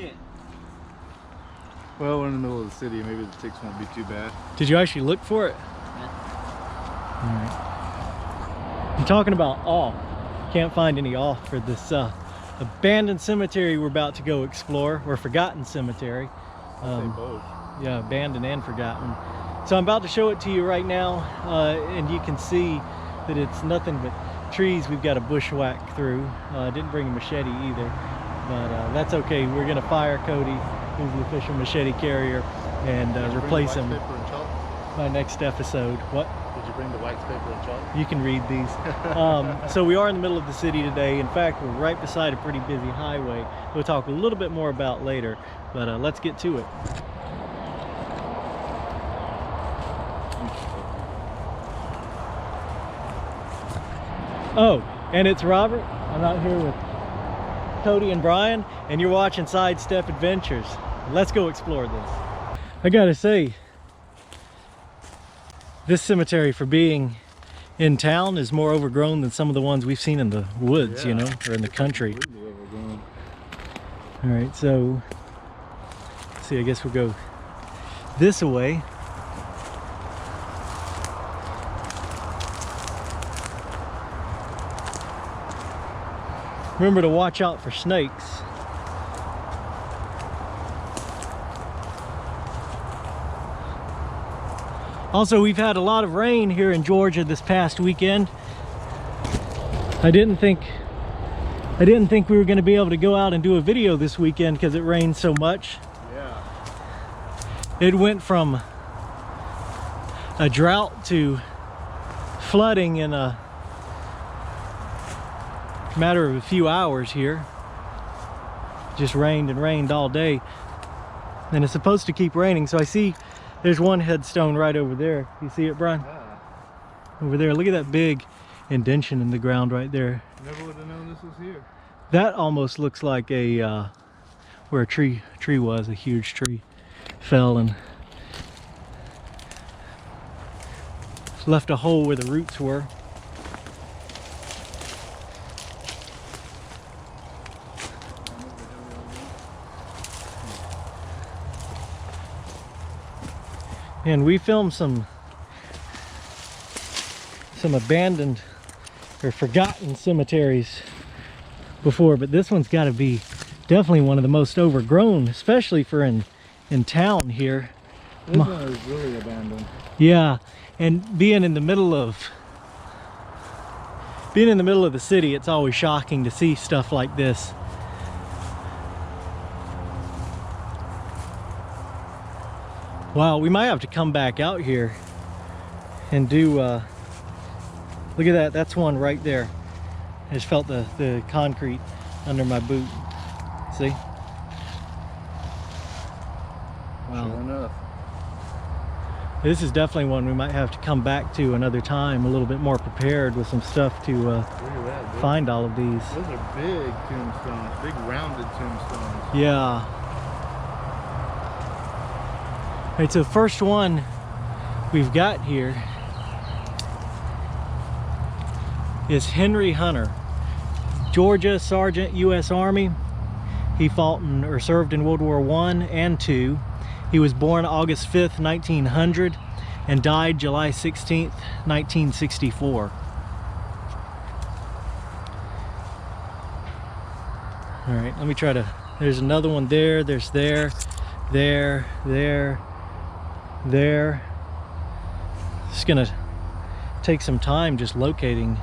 tick. Well, we're in the middle of the city. Maybe the ticks won't be too bad. Did you actually look for it? Yeah. All right. I'm talking about awe. Can't find any awe for this abandoned cemetery we're about to go explore, or forgotten cemetery. I'll say both. Yeah, abandoned and forgotten. So I'm about to show it to you right now, and you can see that it's nothing but trees we've got to bushwhack through. I didn't bring a machete either, but that's okay. We're gonna fire Cody, who's the official machete carrier, and replace him by next episode. What? Did you bring the wax paper and chalk? You can read these. So we are in the middle of the city today. In fact, we're right beside a pretty busy highway. We'll talk a little bit more about later, but let's get to it. Oh, and it's Robert. I'm out here with Cody and Brian, and you're watching Sidestep Adventures. Let's go explore this. I gotta say, this cemetery, for being in town, is more overgrown than some of the ones we've seen in the woods, you know, or in the country. All right, so let's see, I guess we'll go this way. Remember to watch out for snakes. Also, we've had a lot of rain here in Georgia this past weekend. I didn't think we were going to be able to go out and do a video this weekend because it rained so much. Yeah. It went from a drought to flooding in a matter of a few hours here. Just rained and rained all day, and it's supposed to keep raining. So I see there's one headstone right over there. You see it, Brian? Yeah. Over there. Look at that big indention in the ground right there. Never would have known this was here. That almost looks like a where a tree was. A huge tree fell and left a hole where the roots were. And we filmed some abandoned or forgotten cemeteries before, but this one's got to be definitely one of the most overgrown, especially for in town here. This one is really abandoned. Yeah, and being in the middle of the city, it's always shocking to see stuff like this. Wow, we might have to come back out here and do, look at that, that's one right there. I just felt the concrete under my boot. See? Wow. Sure enough. This is definitely one we might have to come back to another time, a little bit more prepared with some stuff to Look at that, find all of these. Those are big tombstones, big rounded tombstones. Yeah. All right, so the first one we've got here is Henry Hunter, Georgia Sergeant, U.S. Army. He fought or served in World War I and II. He was born August 5th, 1900, and died July 16th, 1964. All right, let me try to, there's another one there, there's there. It's gonna take some time just locating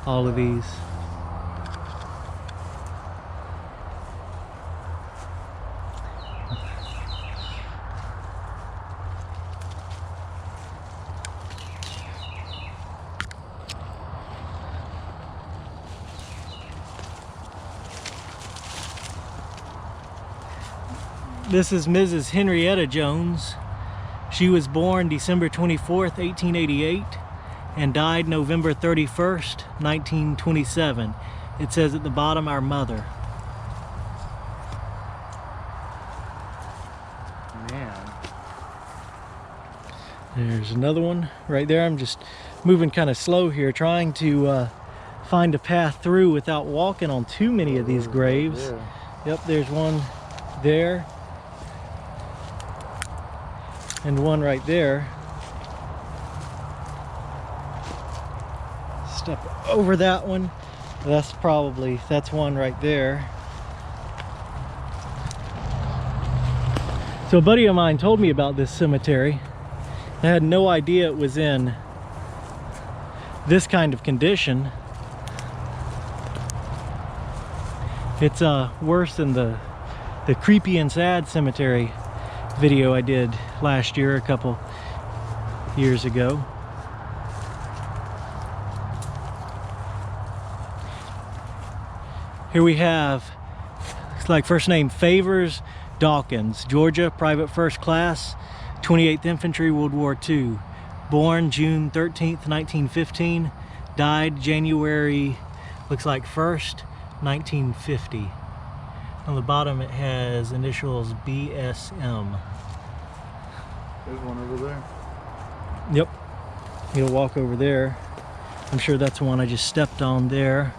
all of these. This is Mrs. Henrietta Jones. She was born December 24th, 1888 and died November 31st, 1927. It says at the bottom, our mother. Man. There's another one right there. I'm just moving kind of slow here, trying to find a path through without walking on too many of these graves. Yeah. Yep, there's one there, and one right there. Step over that one. That's one right there. So a buddy of mine told me about this cemetery. I had no idea it was in this kind of condition. It's worse than the creepy and sad cemetery video I did last year, a couple years ago. Here we have, looks like first name Favors Dawkins, Georgia, private first class, 28th Infantry, World War II. Born June 13th, 1915, died January, looks like 1st, 1950. On the bottom it has initials BSM. There's one over there. Yep. You'll walk over there. I'm sure that's the one I just stepped on there.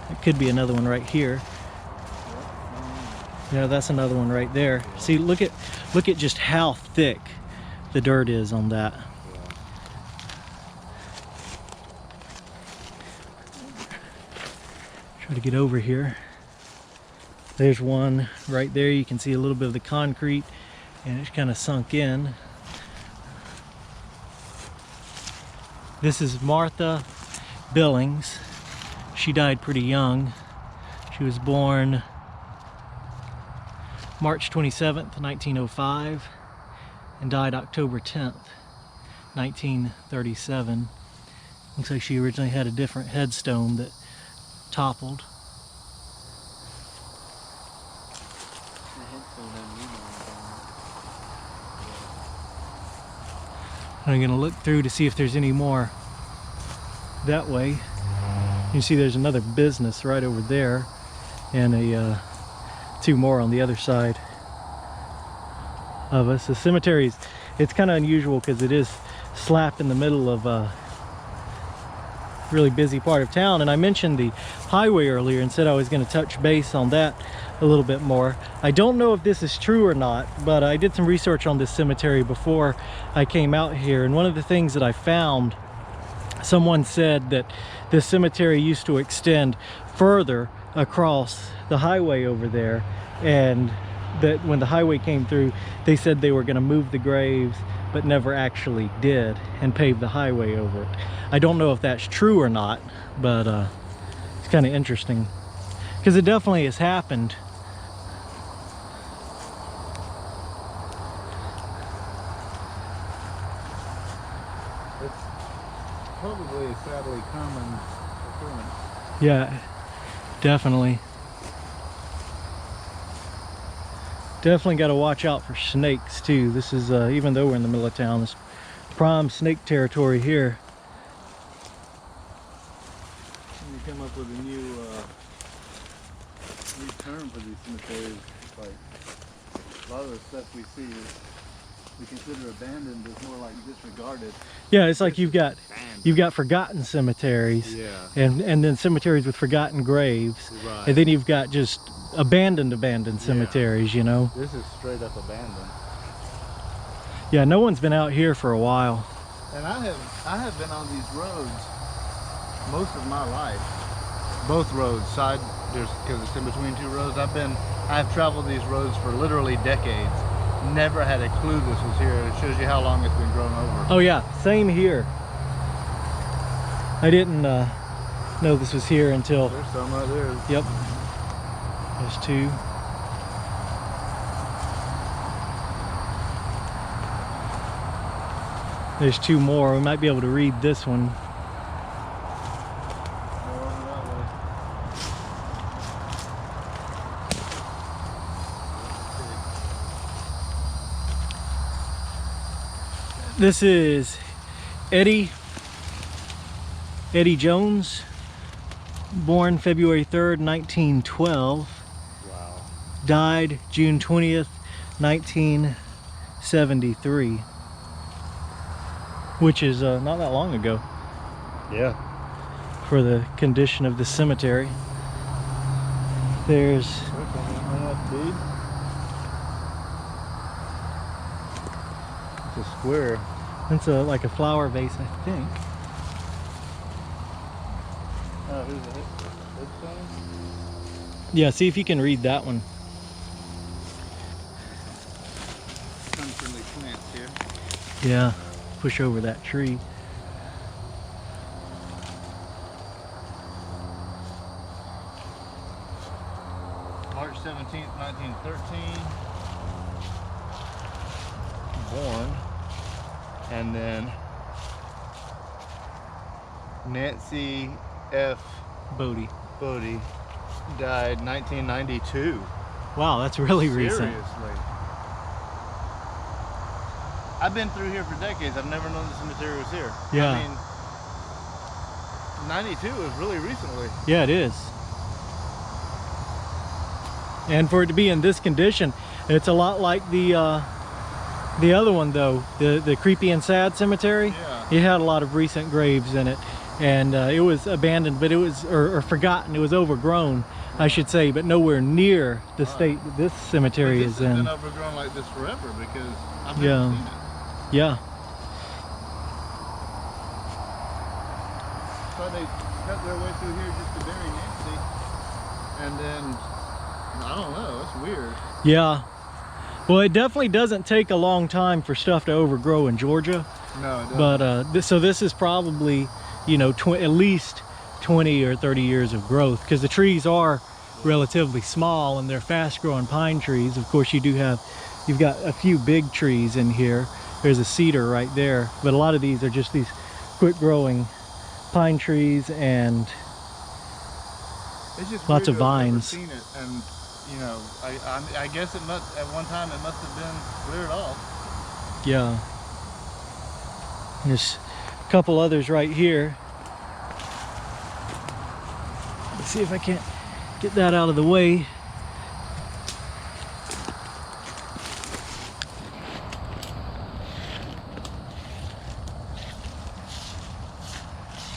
It could be another one right here. Yeah, that's another one right there. See, look at just how thick the dirt is on that. Try to get over here. There's one right there. You can see a little bit of the concrete and it's kind of sunk in. This is Martha Billings. She died pretty young. She was born March 27th, 1905 and died October 10th, 1937. Looks like she originally had a different headstone that toppled. I'm going to look through to see if there's any more that way. You can see there's another business right over there and two more on the other side of us. The cemetery, it's kind of unusual because it is slapped in the middle of a really busy part of town. And I mentioned the highway earlier and said I was going to touch base on that a little bit more. I don't know if this is true or not, but I did some research on this cemetery before I came out here, and one of the things that I found, someone said that this cemetery used to extend further across the highway over there, and that when the highway came through, they said they were going to move the graves but never actually did and pave the highway over it. I don't know if that's true or not, but it's kind of interesting because it definitely has happened. Probably a sadly common occurrence. Yeah, definitely. Definitely got to watch out for snakes too. This is, even though we're in the middle of town, this prime snake territory here. You come up with a new term for these cemeteries. Like a lot of the stuff we see is we consider abandoned is more like disregarded. Yeah, it's like you've got forgotten cemeteries, yeah, and then cemeteries with forgotten graves, right. And then you've got just abandoned cemeteries, you know. This is straight up abandoned. Yeah, no one's been out here for a while. And I have been on these roads most of my life. Both roads, because it's in between two roads. I've traveled these roads for literally decades. Never had a clue this was here. It shows you how long it's been grown over. Oh yeah, same here. I didn't know this was here until... There's some right there. Yep. There's two. There's two more. We might be able to read this one. This is Eddie Jones, born February 3rd, 1912. Wow. Died June 20th, 1973. Which is not that long ago. Yeah. For the condition of the cemetery. There's It's a square. it's like a flower vase, I think. Oh, here's a headstone. Yeah, see if you can read that one. Sun-friendly plants here. Yeah, push over that tree. March 17th, 1913. Born. And then Nancy F. Bodie. Cody died 1992. Wow, that's really recent. Seriously. I've been through here for decades. I've never known the cemetery was here. Yeah. I mean, 92 is really recently. Yeah, it is. And for it to be in this condition, it's a lot like the other one though, the Creepy and Sad Cemetery. Yeah. It had a lot of recent graves in it, and it was abandoned, but it was or forgotten. It was overgrown, I should say, but nowhere near the state that this cemetery But this is has in. been overgrown like this forever because I've Yeah. never seen it. Yeah. So they cut their way through here just to bury Nancy, and then I don't know. It's weird. Yeah. Well, it definitely doesn't take a long time for stuff to overgrow in Georgia. No, it doesn't. But so this is probably, you know, at least 20 or 30 years of growth, because the trees are relatively small and they're fast-growing pine trees. Of course, you've got a few big trees in here. There's a cedar right there, but a lot of these are just these quick-growing pine trees and It's just lots weird of to have never vines. seen it, and you know, I guess it must at one time it must have been cleared off. yeah. There's a couple others right here. Let's see if I can't get that out of the way.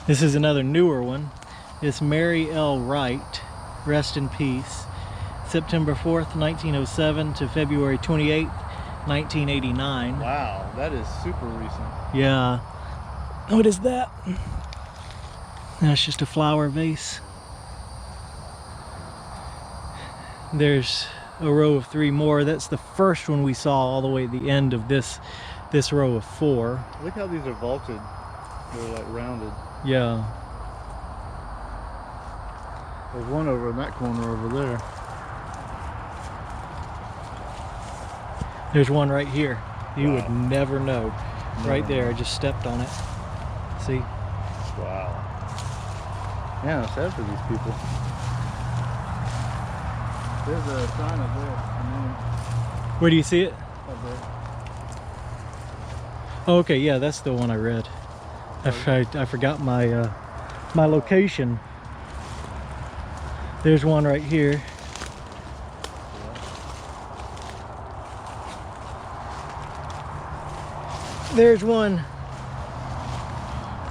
This is another newer one. It's Mary L. Wright, rest in peace. September 4th, 1907 to February 28th, 1989. Wow, that is super recent. Yeah. What is that? That's just a flower vase. There's a row of 3 more. That's the first one we saw all the way at the end of this row of 4. Look how these are vaulted. They're like rounded. Yeah. There's one over in that corner over there. There's one right here. You Wow. would never know. Right there, I just stepped on it. See? Wow. Yeah, it's sad for these people. There's a sign up there. Where do you see it? Up there. Oh, okay, yeah, that's the one I read. I forgot my my location. There's one right here. There's one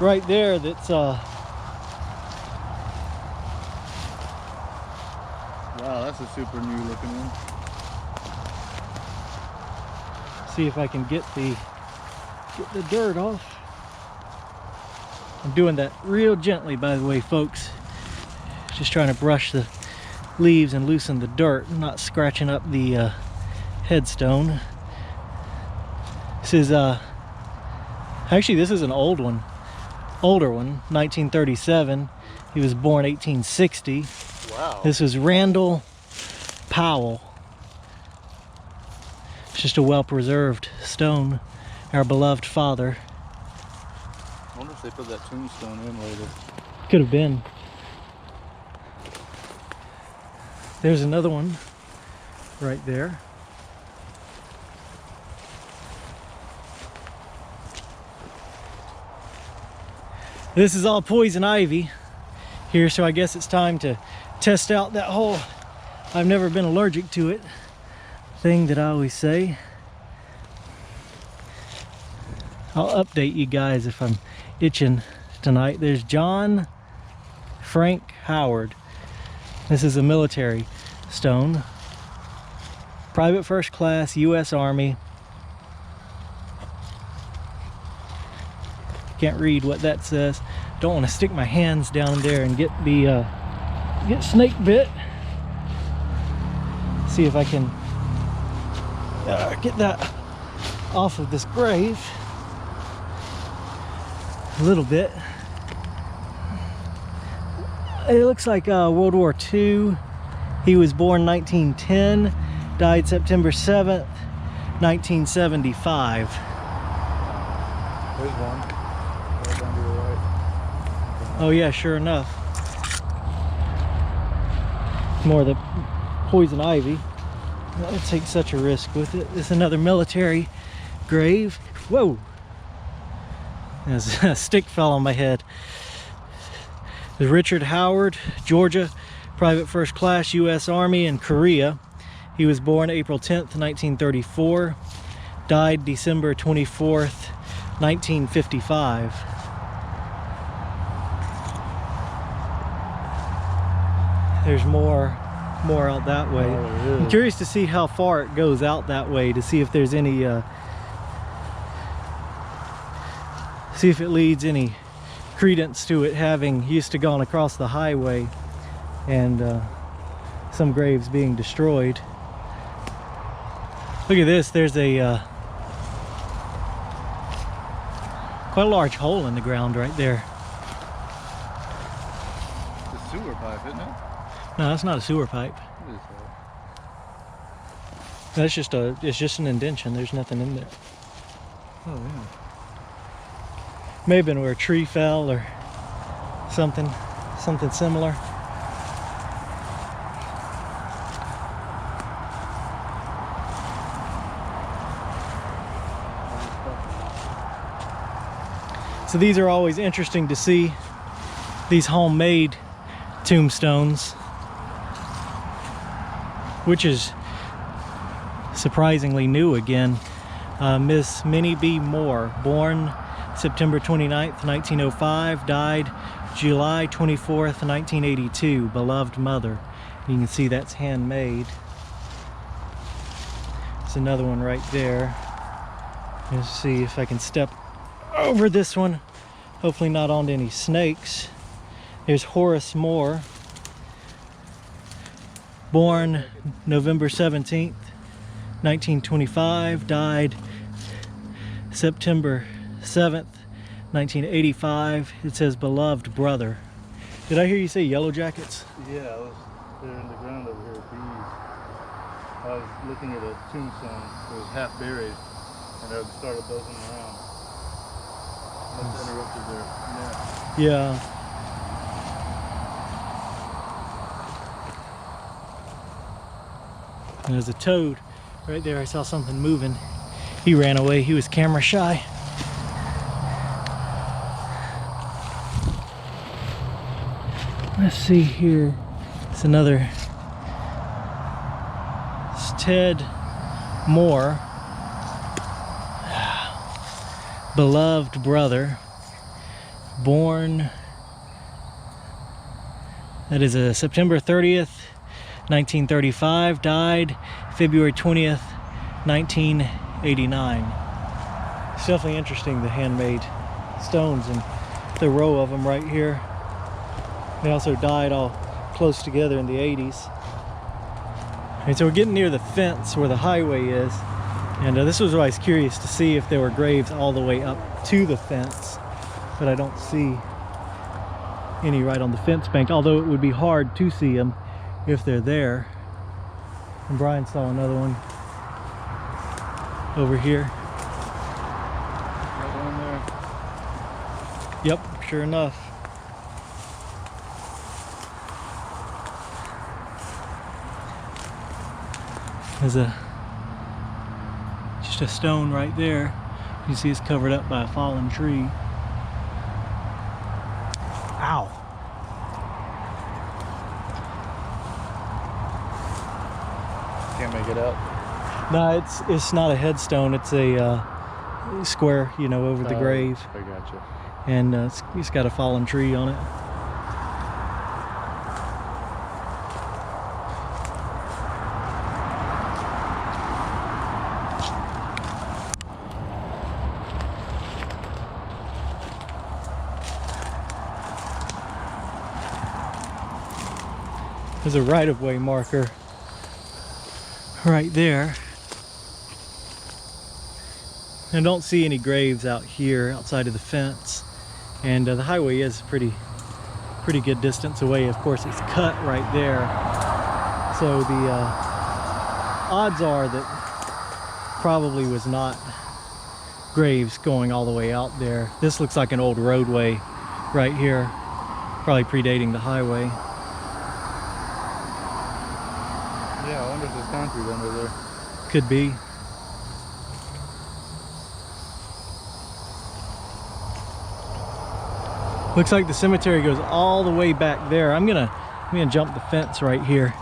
right there that's Wow, that's a super new looking one. see if I can get the dirt off. I'm doing that real gently, by the way, folks. Just trying to brush the leaves and loosen the dirt, not scratching up the headstone. This is actually, this is an older one, 1937. He was born 1860. Wow. This was Randall Powell. It's just a well-preserved stone. Our beloved father. I wonder if they put that tombstone in later. Could have been. There's another one right there. This is all poison ivy here, so I guess it's time to test out that whole "I've never been allergic to it" thing that I always say. I'll update you guys if I'm itching tonight. There's John Frank Howard. This is a military stone. Private First Class, U.S. Army. Can't read what that says. Don't want to stick my hands down there and get snake bit. See if I can get that off of this grave a little bit. It looks like World War II. He was born 1910, died September 7th, 1975. There's one. Right down to the right. Oh yeah, sure enough. More of the poison ivy. I'd take such a risk with it. It's another military grave. Whoa! There's a stick fell on my head. There's Richard Howard, Georgia, Private First Class, U.S. Army in Korea. He was born April 10th, 1934. Died December 24th, 1955. There's more out that way. Oh, I'm curious to see how far it goes out that way, to see if there's any see if it leads any credence to it having used to gone across the highway and some graves being destroyed. Look at this, there's a quite a large hole in the ground right there. It's a sewer pipe, isn't it? No, that's not a sewer pipe. What is that? That's just it's just an indention. There's nothing in there. Oh yeah. May have been where a tree fell or something similar. So these are always interesting to see, these homemade tombstones, which is surprisingly new again. Miss Minnie B. Moore, born September 29th, 1905, died July 24th, 1982, beloved mother. You can see that's handmade. There's another one right there. Let's see if I can step over this one. Hopefully not onto any snakes. There's Horace Moore, born November 17th, 1925, died September 7th, 1985. It says beloved brother. Did I hear you say yellow jackets? Yeah, they're in the ground over here, bees. I was looking at a tombstone that was half buried, and I started buzzing around. Must have interrupted their nap. Yeah. And there's a toad right there. I saw something moving. He ran away. He was camera shy. Let's see here. It's another. It's Ted Moore, beloved brother, born. That is a September 30th, 1935, died February 20th, 1989. It's definitely interesting, the handmade stones and the row of them right here. They also died all close together in the 80s. And so we're getting near the fence where the highway is. And this was why I was curious to see if there were graves all the way up to the fence. But I don't see any right on the fence bank, although it would be hard to see them if they're there. And Brian saw another one over here. Right down there. Yep, sure enough. There's just a stone right there. You see it's covered up by a fallen tree. Ow. Can't make it out. No, it's not a headstone. It's a square, you know, over the grave. I gotcha. And it's got a fallen tree on it. There's a right-of-way marker right there. I don't see any graves out here outside of the fence, and the highway is pretty good distance away. Of course, it's cut right there, so the odds are that probably was not graves going all the way out there. This looks like an old roadway right here, probably predating the highway. Yeah, I wonder if there's concrete under there. Could be. Looks like the cemetery goes all the way back there. I'm gonna jump the fence right here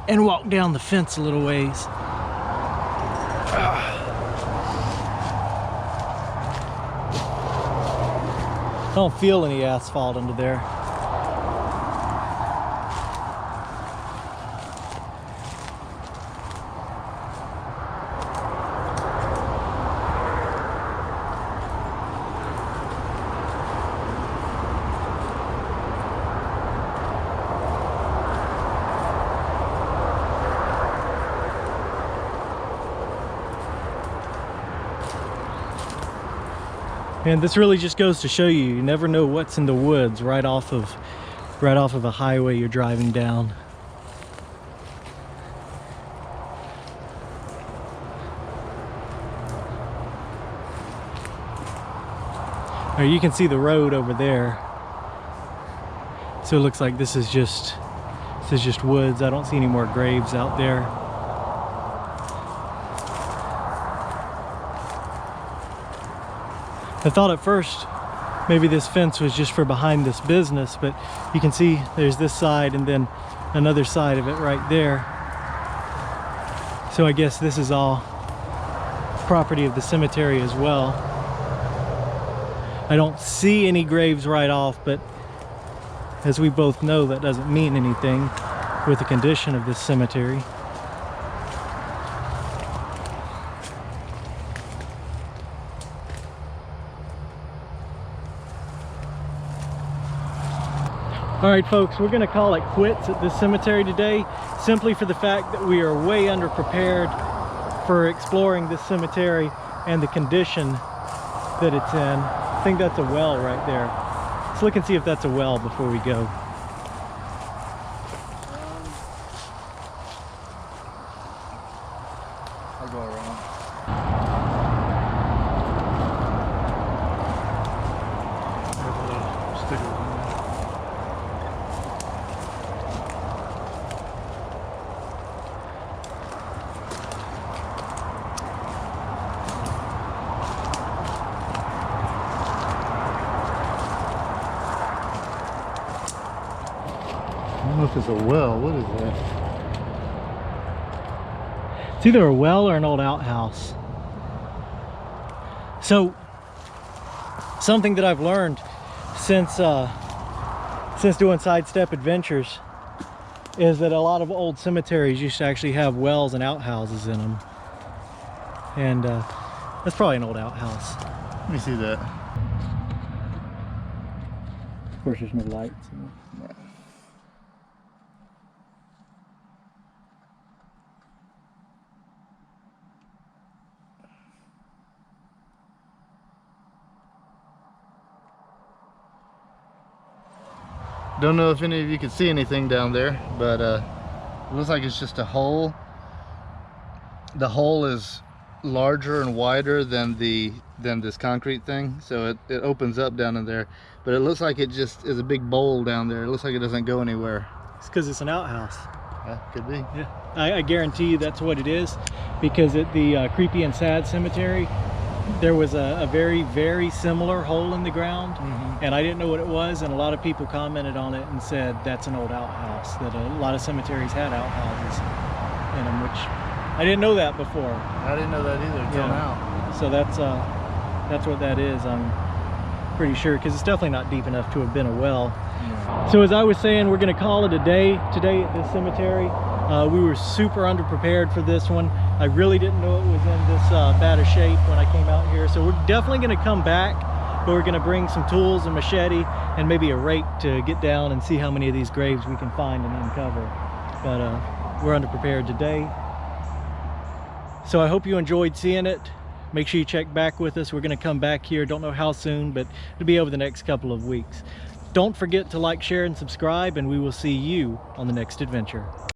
and walk down the fence a little ways. I don't feel any asphalt under there. And this really just goes to show you never know what's in the woods right off of a highway you're driving down. Now you can see the road over there. So it looks like this is just woods. I don't see any more graves out there. I thought at first maybe this fence was just for behind this business, but you can see there's this side and then another side of it right there. So I guess this is all property of the cemetery as well. I don't see any graves right off, but as we both know, that doesn't mean anything with the condition of this cemetery. All right, folks, we're gonna call it quits at this cemetery today, simply for the fact that we are way underprepared for exploring this cemetery and the condition that it's in. I think that's a well right there. Let's look and see if that's a well before we go. I'll go around. Stickers on there. I don't know if it's a well. What is that? It's either a well or an old outhouse. So, something that I've learned since doing sidestep adventures is that a lot of old cemeteries used to actually have wells and outhouses in them. And that's probably an old outhouse. Let me see that. Of course, there's no lights. Don't know if any of you can see anything down there, but it looks like it's just a hole. The hole is larger and wider than this concrete thing, so it opens up down in there, but it looks like it just is a big bowl down there. It looks like it doesn't go anywhere. It's because it's an outhouse. Yeah, could be. Yeah, I guarantee you that's what it is, because at the Creepy and Sad Cemetery, there was a very, very similar hole in the ground, and I didn't know what it was, and a lot of people commented on it and said that's an old outhouse, that a lot of cemeteries had outhouses in them, which I didn't know that before. I didn't know that either until now. So that's what that is, I'm pretty sure, because it's definitely not deep enough to have been a well. Yeah. So as I was saying, we're going to call it a day today at this cemetery. We were super underprepared for this one. I really didn't know it was in this bad a shape when I came out here. So we're definitely going to come back, but we're going to bring some tools, a machete, and maybe a rake to get down and see how many of these graves we can find and uncover. but we're underprepared today. So I hope you enjoyed seeing it. Make sure you check back with us. We're going to come back here. Don't know how soon, but it'll be over the next couple of weeks. Don't forget to like, share, and subscribe, and we will see you on the next adventure.